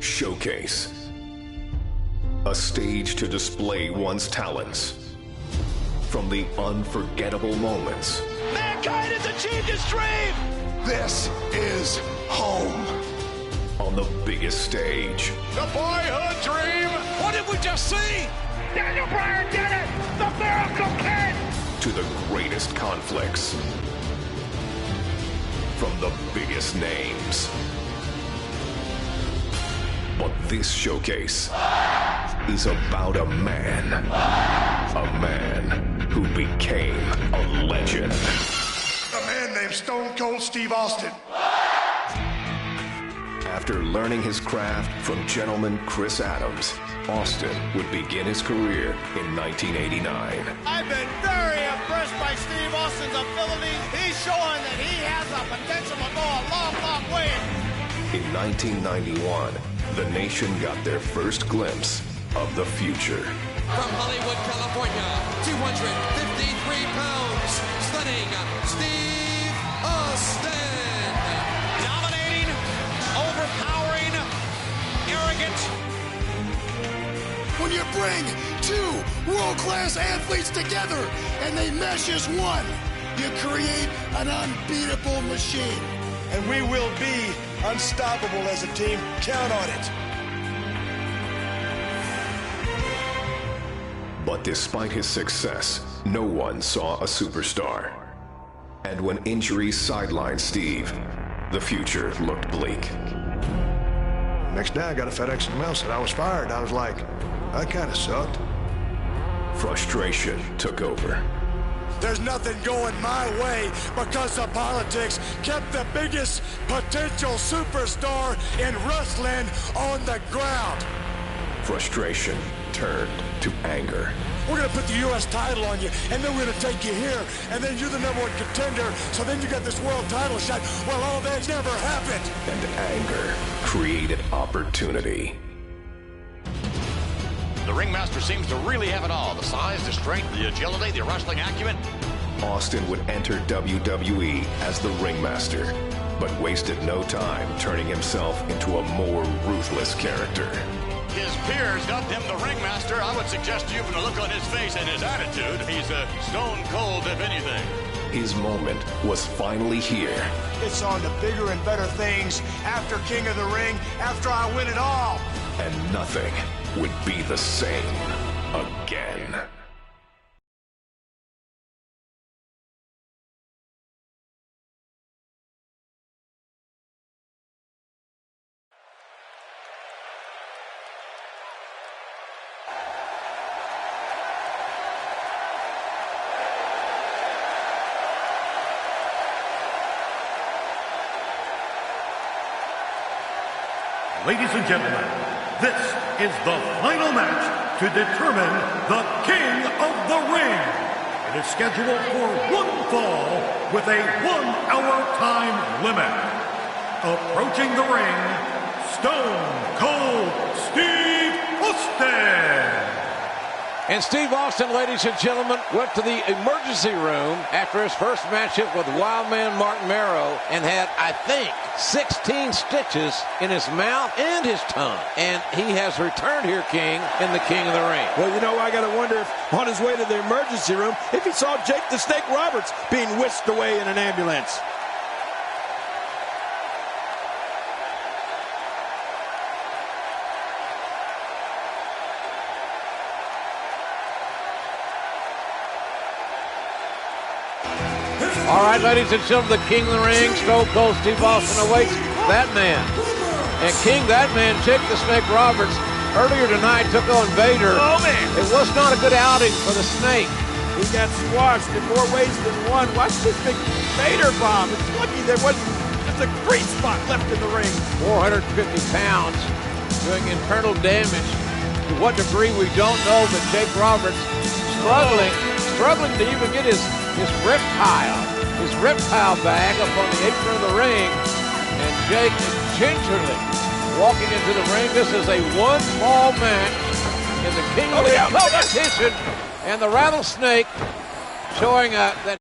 Showcase. A stage to display one's talents. From the unforgettable moments. Mankind has achieved his dream! This is home. On the biggest stage. The boyhood dream! What did we just see? Daniel Bryan did it! The Miracle Kid! To the greatest conflicts. From the biggest names. But this showcase is about a man. A man who became a legend. A man named Stone Cold Steve Austin. After learning his craft from gentleman Chris Adams, Austin would begin his career in 1989. I've been very impressed by Steve Austin's ability. He's showing that he has the potential to go a long, long way. In 1991, the nation got their first glimpse of the future. From Hollywood, California, 253 pounds, stunning Steve Austin. Dominating, overpowering, arrogant. When you bring two world-class athletes together and they mesh as one, you create an unbeatable machine. And we will be unstoppable as a team. Count on it. But despite his success, no one saw a superstar. And when injuries sidelined Steve, the future looked bleak. Next day, I got a FedEx in the mail, said I was fired. I was like, that kind of sucked. Frustration took over. There's nothing going my way because the politics kept the biggest potential superstar in wrestling on the ground. Frustration turned to anger. We're going to put the U.S. title on you, and then we're going to take you here, and then you're the #1 contender, so then you got this world title shot. Well, all that never happened. And anger created opportunity. The ringmaster seems to really have it all. The size, the strength, the agility, the wrestling acumen. Austin would enter WWE as the ringmaster, but wasted no time turning himself into a more ruthless character. His peers dubbed him the ringmaster. I would suggest to you, from the look on his face and his attitude, he's a stone cold, if anything. His moment was finally here. It's on to bigger and better things after King of the Ring, after I win it all. And nothing would be the same again. Ladies and gentlemen, this is the final match to determine the King of the Ring. It is scheduled for one fall with a 1-hour time limit. Approaching the ring, Stone Cold Steve Austin. And Steve Austin, ladies and gentlemen, went to the emergency room after his first matchup with Wildman Mark Marrow and had, I think, 16 stitches in his mouth and his tongue. And he has returned here, King, in the King of the Ring. Well, you know, I got to wonder if on his way to the emergency room, if he saw Jake the Snake Roberts being whisked away in an ambulance. All right, ladies and gentlemen, the King of the Ring, Stone Cold Steve Austin awaits that man. And King, that man, Jake the Snake Roberts, earlier tonight took on Vader. Oh, man. It was not a good outing for the Snake. He got squashed in more ways than one. Watch this big Vader bomb. It's lucky there wasn't just a grease spot left in the ring. 450 pounds doing internal damage. To what degree, we don't know, but Jake Roberts struggling to even get his reptile bag up on the apron of the ring. And Jake is gingerly walking into the ring. This is a one-fall match in the King of the Ring competition. And the Rattlesnake showing that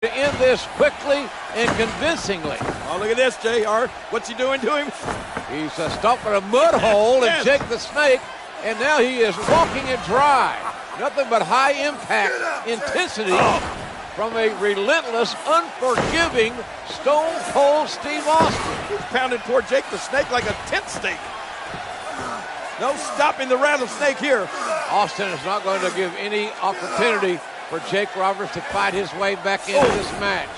to end this quickly and convincingly. Oh, look at this, JR. What's he doing to him? He's stomping a mud hole Yes. and Jake the Snake, and now he is walking it dry. Nothing but high impact intensity from a relentless, unforgiving Stone Cold Steve Austin. He's pounding poor Jake the Snake like a tent stake. No stopping the rattlesnake here. Austin is not going to give any opportunity for Jake Roberts to fight his way back into this match.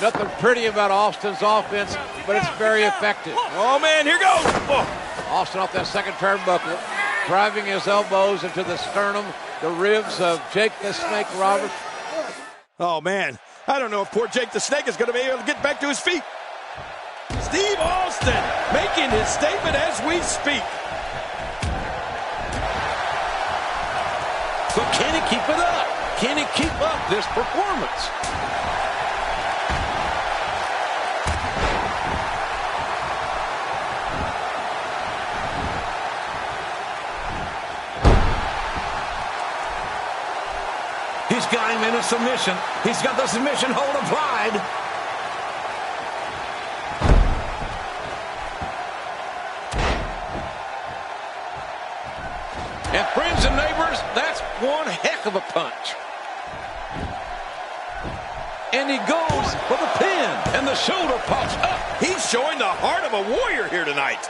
Nothing pretty about Austin's offense, but it's very effective. Oh, man, here goes. Oh. Austin off that second turnbuckle, driving his elbows into the sternum, the ribs of Jake the Snake Roberts. Oh, man. I don't know if poor Jake the Snake is going to be able to get back to his feet. Steve Austin making his statement as we speak. So can he keep it up? Can he keep up this performance? He's got him in a submission. He's got the submission hold applied. And friends and neighbors, that's one heck of a punch. And he goes for the pin, and the shoulder pops up. He's showing the heart of a warrior here tonight.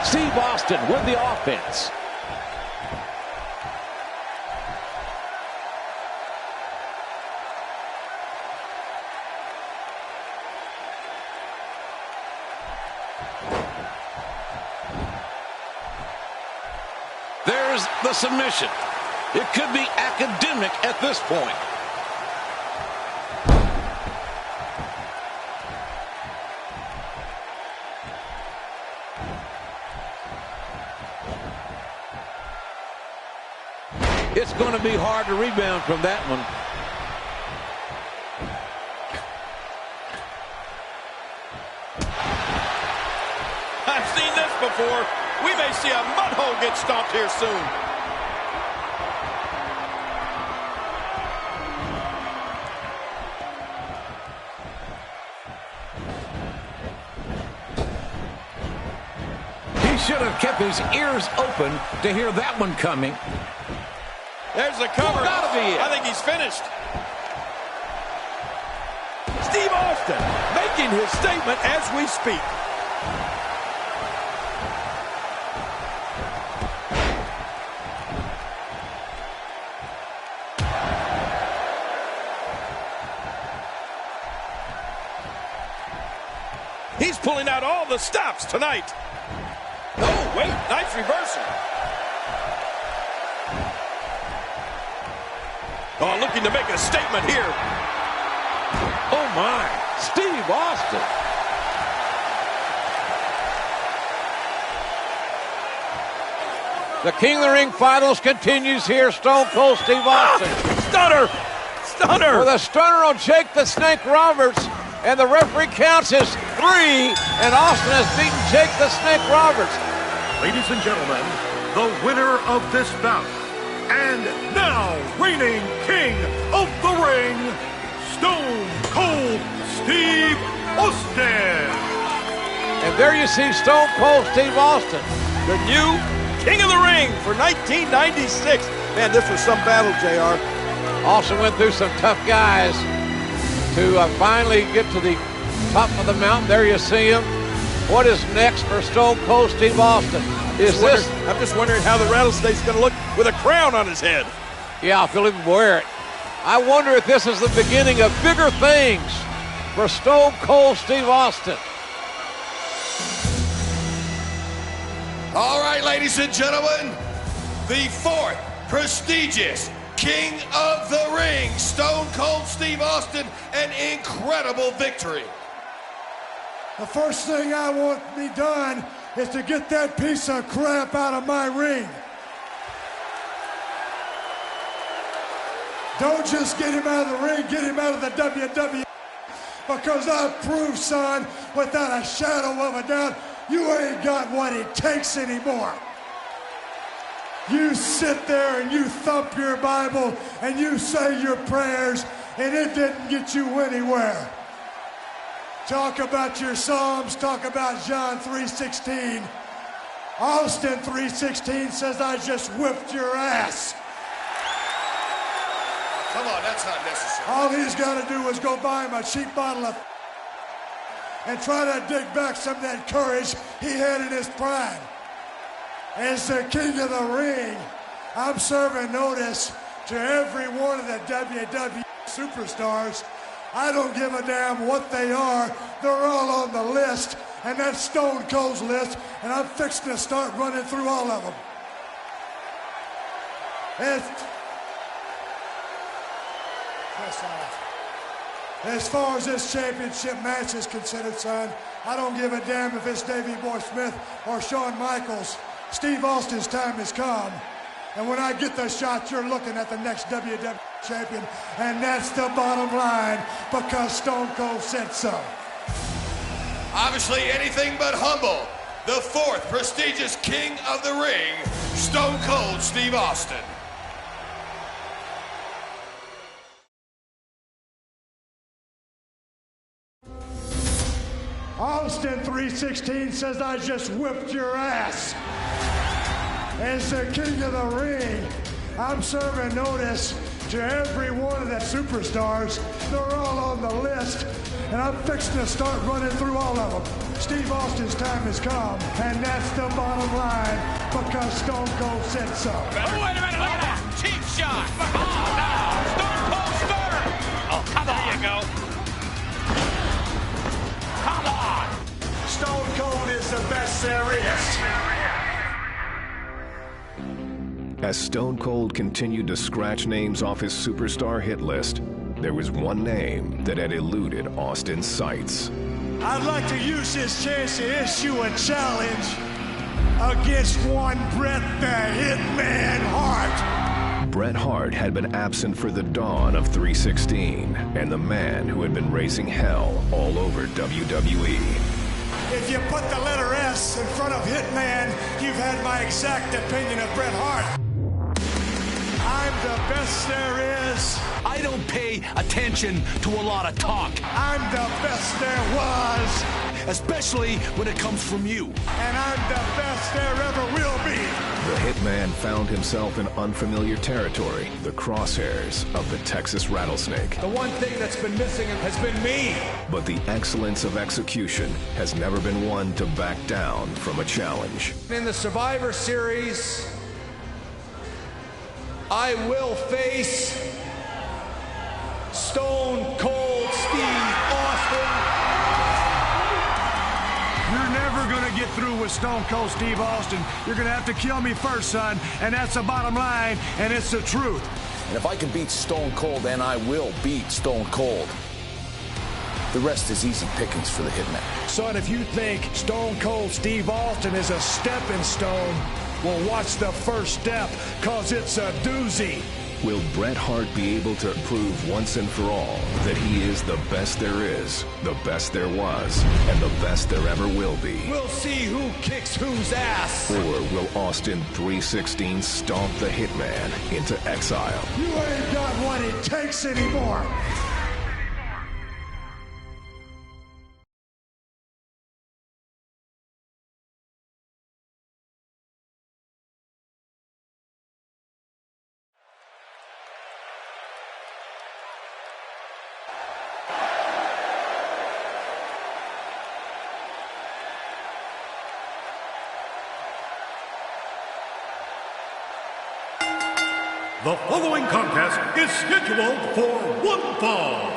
Steve Austin with the offense. There's the submission. It could be academic at this point. It's going to be hard to rebound from that one. I've seen this before. We may see a mud hole get stomped here soon. He should have kept his ears open to hear that one coming. There's the cover. Gotta be it. I think he's finished. Steve Austin making his statement as we speak. He's pulling out all the stops tonight. Oh, wait, nice reversal. Oh, looking to make a statement here. Oh, my. Steve Austin. The King of the Ring finals continues here. Stone Cold Steve Austin. Stunner! Stunner! With a stunner on Jake the Snake Roberts. And the referee counts as 3. And Austin has beaten Jake the Snake Roberts. Ladies and gentlemen, the winner of this bout, and now reigning King of the Ring, Stone Cold Steve Austin. And there you see Stone Cold Steve Austin. The new King of the Ring for 1996. Man, this was some battle, JR. Austin went through some tough guys to finally get to the top of the mountain. There you see him. What is next for Stone Cold Steve Austin? I'm just wondering how the rattlesnake's going to look with a crown on his head. Yeah, if he'll even wear it. I wonder if this is the beginning of bigger things for Stone Cold Steve Austin. All right, ladies and gentlemen, the 4th prestigious King of the Ring, Stone Cold Steve Austin, an incredible victory. The first thing I want to be done is to get that piece of crap out of my ring. Don't just get him out of the ring, get him out of the WWE. Because I've proved, son, without a shadow of a doubt, you ain't got what it takes anymore. You sit there and you thump your Bible and you say your prayers, and it didn't get you anywhere. Talk about your Psalms, talk about John 3:16. Austin 3:16 says, I just whipped your ass. Come on, that's not necessary. All he's got to do is go buy him a cheap bottle of and try to dig back some of that courage he had in his prime. As the king of the ring, I'm serving notice to every one of the WWE superstars. I don't give a damn what they are. They're all on the list, and that's Stone Cold's list, and I'm fixing to start running through all of them. As far as this championship match is considered, son, I don't give a damn if it's Davey Boy Smith or Shawn Michaels. Steve Austin's time has come. And when I get the shot, you're looking at the next WWE champion. And that's the bottom line, because Stone Cold said so. Obviously anything but humble. The fourth prestigious king of the ring, Stone Cold Steve Austin. Austin 3:16 says, I just whipped your ass. As the king of the ring, I'm serving notice to every one of the superstars. They're all on the list, and I'm fixing to start running through all of them. Steve Austin's time has come, and that's the bottom line, because Stone Cold said so. Oh, wait a minute, look at that. Cheap shot. Oh, no. Stone Cold Stunner. Oh, come on. There you go. Come on. Stone Cold is the best there is. As Stone Cold continued to scratch names off his superstar hit list, there was one name that had eluded Austin's sights. I'd like to use this chance to issue a challenge against one Bret the Hitman Hart. Bret Hart had been absent for the dawn of 316, and the man who had been raising hell all over WWE. If you put the letter S in front of Hitman, you've had my exact opinion of Bret Hart. I'm the best there is. I don't pay attention to a lot of talk. I'm the best there was. Especially when it comes from you. And I'm the best there ever will be. The Hitman found himself in unfamiliar territory, the crosshairs of the Texas Rattlesnake. The one thing that's been missing has been me. But the excellence of execution has never been one to back down from a challenge. In the Survivor Series, I will face Stone Cold Steve Austin. You're never going to get through with Stone Cold Steve Austin. You're going to have to kill me first, son. And that's the bottom line, and it's the truth. And if I can beat Stone Cold, then I will beat Stone Cold. The rest is easy pickings for the Hitman. Son, if you think Stone Cold Steve Austin is a stepping stone, well, watch the first step, because it's a doozy. Will Bret Hart be able to prove once and for all that he is the best there is, the best there was, and the best there ever will be? We'll see who kicks whose ass. Or will Austin 316 stomp the Hitman into exile? You ain't got what it takes anymore. The following contest is scheduled for one fall.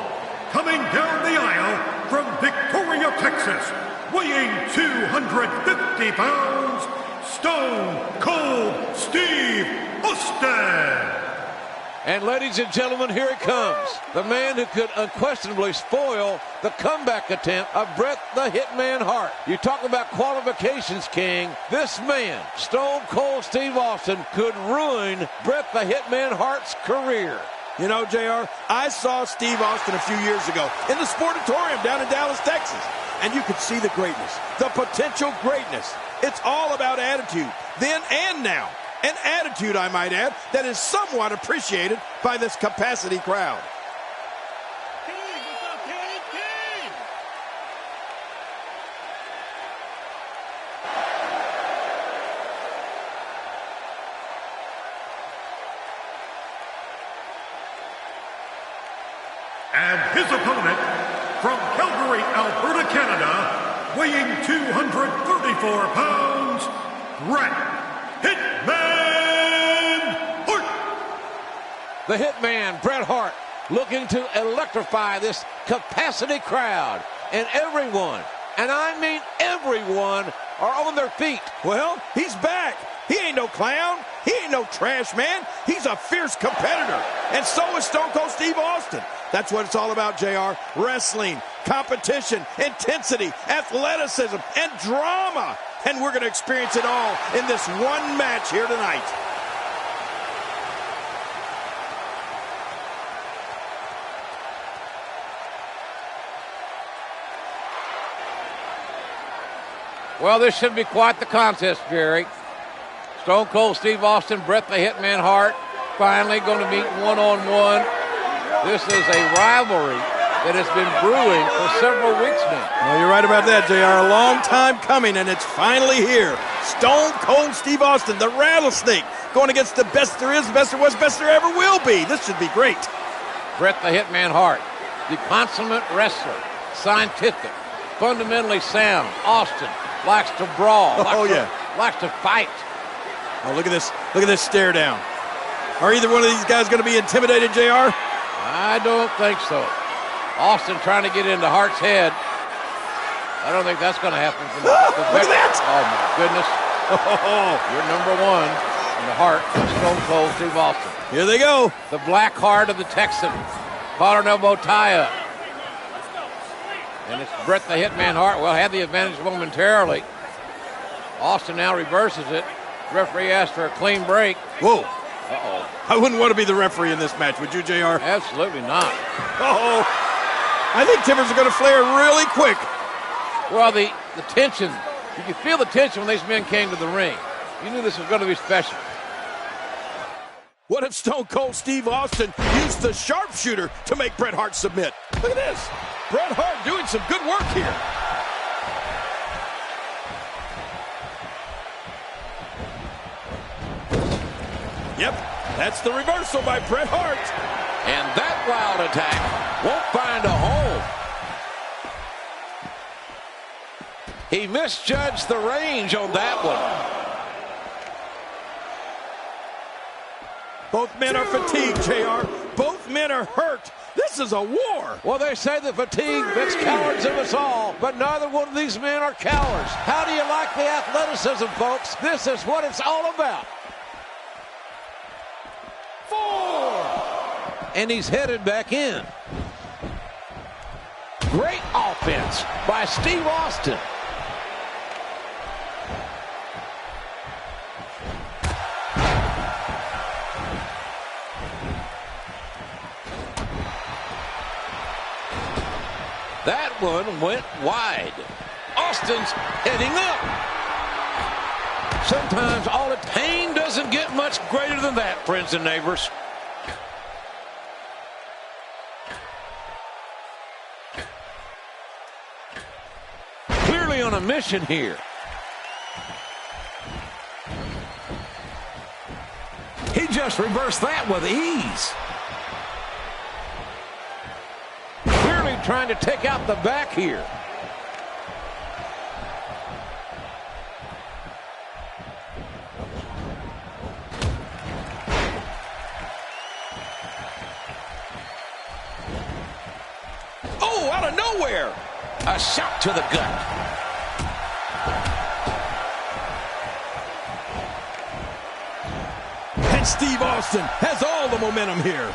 Coming down the aisle from Victoria, Texas, weighing 250 pounds, Stone Cold Steve Austin. And ladies and gentlemen, here it comes. The man who could unquestionably spoil the comeback attempt of Bret the Hitman Hart. You talk about qualifications, King. This man, Stone Cold Steve Austin, could ruin Bret the Hitman Hart's career. You know, JR, I saw Steve Austin a few years ago in the Sportatorium down in Dallas, Texas. And you could see the greatness, the potential greatness. It's all about attitude, then and now. An attitude, I might add, that is somewhat appreciated by this capacity crowd. And his opponent, from Calgary, Alberta, Canada, weighing 234 pounds, Bret Hitman Hart. The Hitman, Bret Hart, looking to electrify this capacity crowd. And everyone, and I mean everyone, are on their feet. Well, he's back. He ain't no clown. He ain't no trash man. He's a fierce competitor. And so is Stone Cold Steve Austin. That's what it's all about, JR. Wrestling, competition, intensity, athleticism, and drama. And we're going to experience it all in this one match here tonight. Well, this should be quite the contest, Jerry. Stone Cold Steve Austin, Bret the Hitman Hart, finally going to meet one-on-one. This is a rivalry that has been brewing for several weeks now. Well, you're right about that, JR. A long time coming, and it's finally here. Stone Cold Steve Austin, the Rattlesnake, going against the best there is, best there was, best there ever will be. This should be great. Bret the Hitman Hart, the consummate wrestler, scientific, fundamentally sound. Austin likes to brawl. Likes to fight. Oh, look at this. Look at this stare down. Are either one of these guys going to be intimidated, JR? I don't think so. Austin trying to get into Hart's head. I don't think that's going to happen. Look at that! Oh, my goodness. You're number one in the heart of Stone Cold Steve Austin. Here they go. The black heart of the Texan. Collar and elbow tie-up. And it's Bret the Hitman Hart. Well, had the advantage momentarily. Austin now reverses it. Referee asked for a clean break. Whoa. Uh-oh. I wouldn't want to be the referee in this match, would you, JR? Absolutely not. Uh-oh. I think timbers are going to flare really quick. Well, the tension, you could feel the tension when these men came to the ring. You knew this was going to be special. What if Stone Cold Steve Austin used the sharpshooter to make Bret Hart submit? Look at this. Bret Hart doing some good work here. Yep, that's the reversal by Bret Hart. And that wild attack won't find a home. He misjudged the range on that one. Both men are fatigued, JR. Both men are hurt. This is a war. Well, they say the fatigue makes cowards of us all, but neither one of these men are cowards. How do you like the athleticism, folks? This is what it's all about. 4. And he's headed back in. Great offense by Steve Austin. That one went wide. Austin's heading up. Sometimes all the pain doesn't get much greater than that, friends and neighbors. Clearly on a mission here. He just reversed that with ease. Trying to take out the back here. Oh, out of nowhere. A shot to the gut. And Steve Austin has all the momentum here.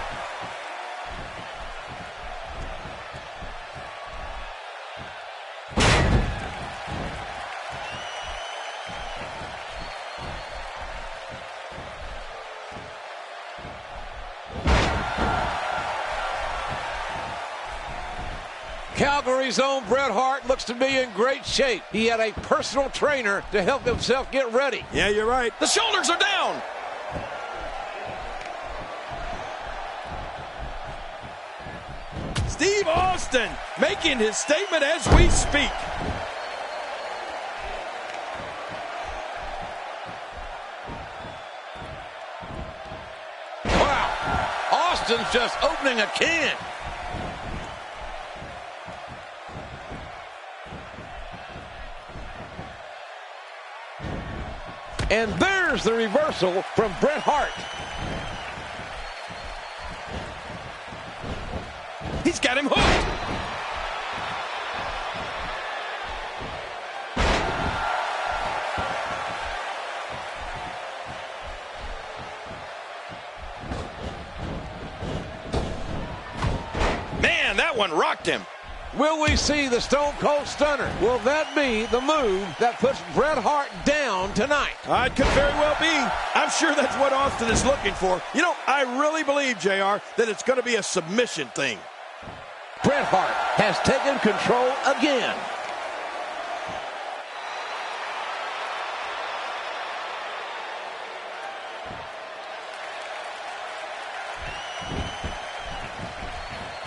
Calgary's own Bret Hart looks to be in great shape. He had a personal trainer to help himself get ready. Yeah, you're right. The shoulders are down. Steve Austin making his statement as we speak. Wow, Austin's just opening a can. And there's the reversal from Bret Hart. He's got him hooked. Man, that one rocked him. Will we see the Stone Cold Stunner? Will that be the move that puts Bret Hart down tonight? It could very well be. I'm sure that's what Austin is looking for. You know, I really believe, JR, that it's going to be a submission thing. Bret Hart has taken control again.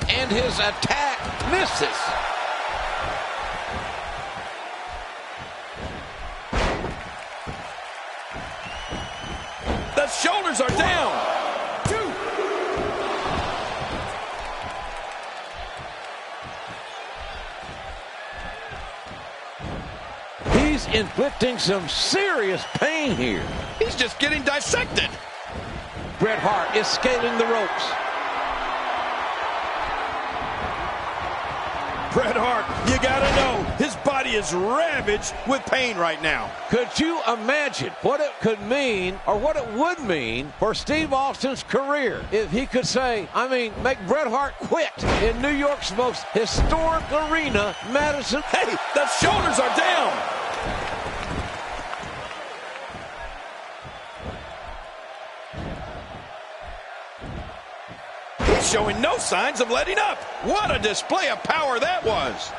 And his attack misses. The shoulders are down. He's inflicting some serious pain here. He's just getting dissected. Bret Hart is scaling the ropes. Bret Hart, you gotta know, his body is ravaged with pain right now. Could you imagine what it could mean, or what it would mean, for Steve Austin's career if he could say, make Bret Hart quit in New York's most historic arena, Madison? Hey, the shoulders are down. Showing no signs of letting up. What a display of power that was.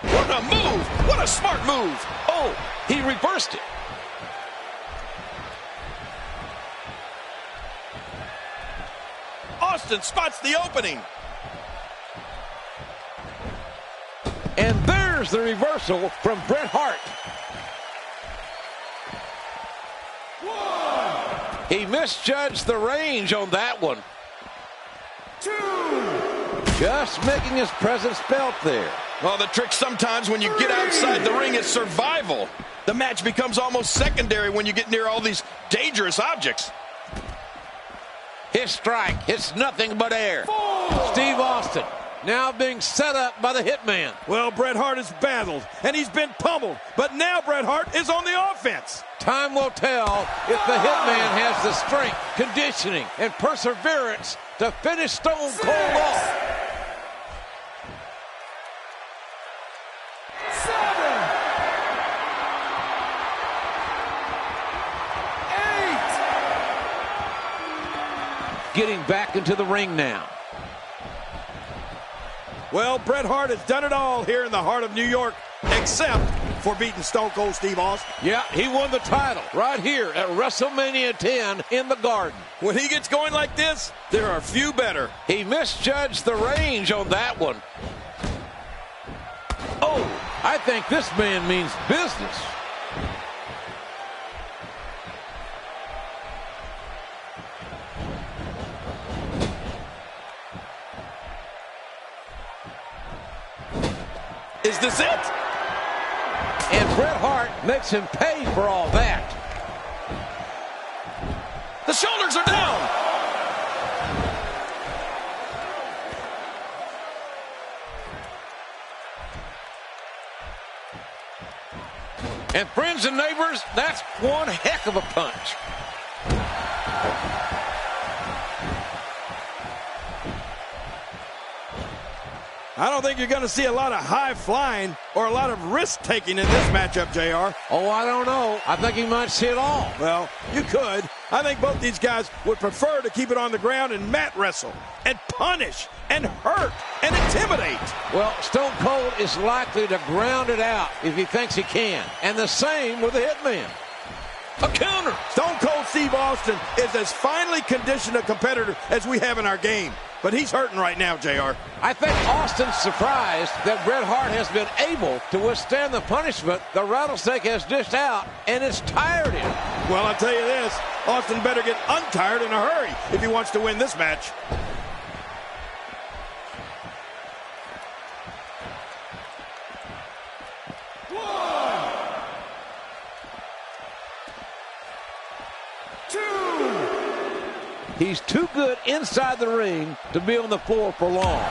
What a move. What a smart move. Oh, he reversed it. Austin spots the opening. And there's the reversal from Bret Hart. He misjudged the range on that one. 2. Just making his presence felt there. Well, the trick sometimes when you get outside the ring is survival. The match becomes almost secondary when you get near all these dangerous objects. His strike hits nothing but air. 4. Steve Austin now being set up by the Hitman. Well, Bret Hart has battled, and he's been pummeled. But now Bret Hart is on the offense. Time will tell if the Hitman has the strength, conditioning, and perseverance to finish Stone Cold off. 7. 8. Getting back into the ring now. Well, Bret Hart has done it all here in the heart of New York, except for beating Stone Cold Steve Austin. Yeah, he won the title right here at WrestleMania 10 in the Garden. When he gets going like this, there are few better. He misjudged the range on that one. Oh, I think this man means business. Is this it? And Bret Hart makes him pay for all that. The shoulders are down. And friends and neighbors, that's one heck of a punch. I don't think you're going to see a lot of high flying or a lot of risk taking in this matchup, JR. Oh, I don't know. I think he might see it all. Well, you could. I think both these guys would prefer to keep it on the ground and mat wrestle and punish and hurt and intimidate. Well, Stone Cold is likely to ground it out if he thinks he can. And the same with the Hitman. A counter. Stone Cold Steve Austin is as finely conditioned a competitor as we have in our game. But he's hurting right now, JR. I think Austin's surprised that Bret Hart has been able to withstand the punishment the rattlesnake has dished out, and it's tired him. Well, I'll tell you this, Austin better get untired in a hurry if he wants to win this match. He's too good inside the ring to be on the floor for long.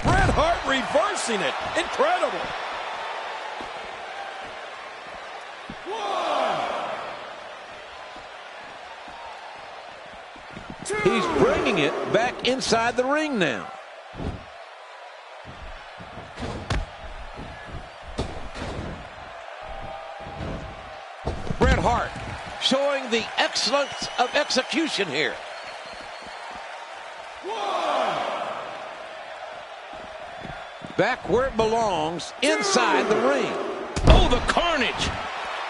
Bret Hart reversing it. Incredible. He's bringing it back inside the ring now. Bret Hart showing the excellence of execution here. Back where it belongs, inside the ring. Oh, the carnage,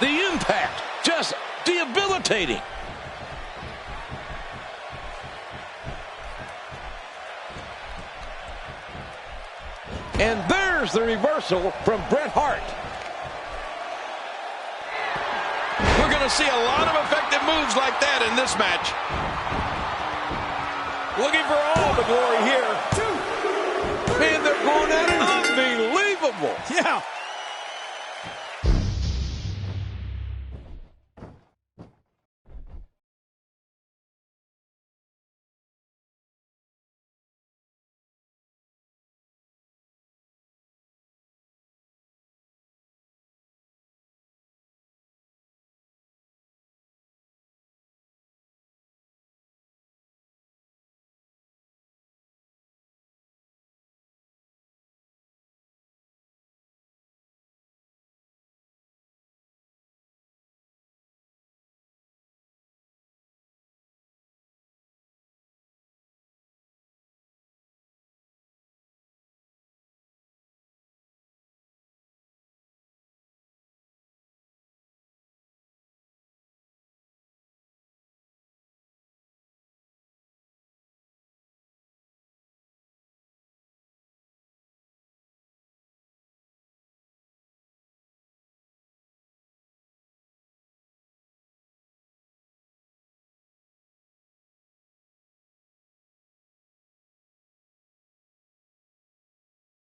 the impact, just debilitating. And there's the reversal from Bret Hart. We're going to see a lot of effective moves like that in this match. Looking for all the glory here. Man, they're going at it unbelievable. Yeah,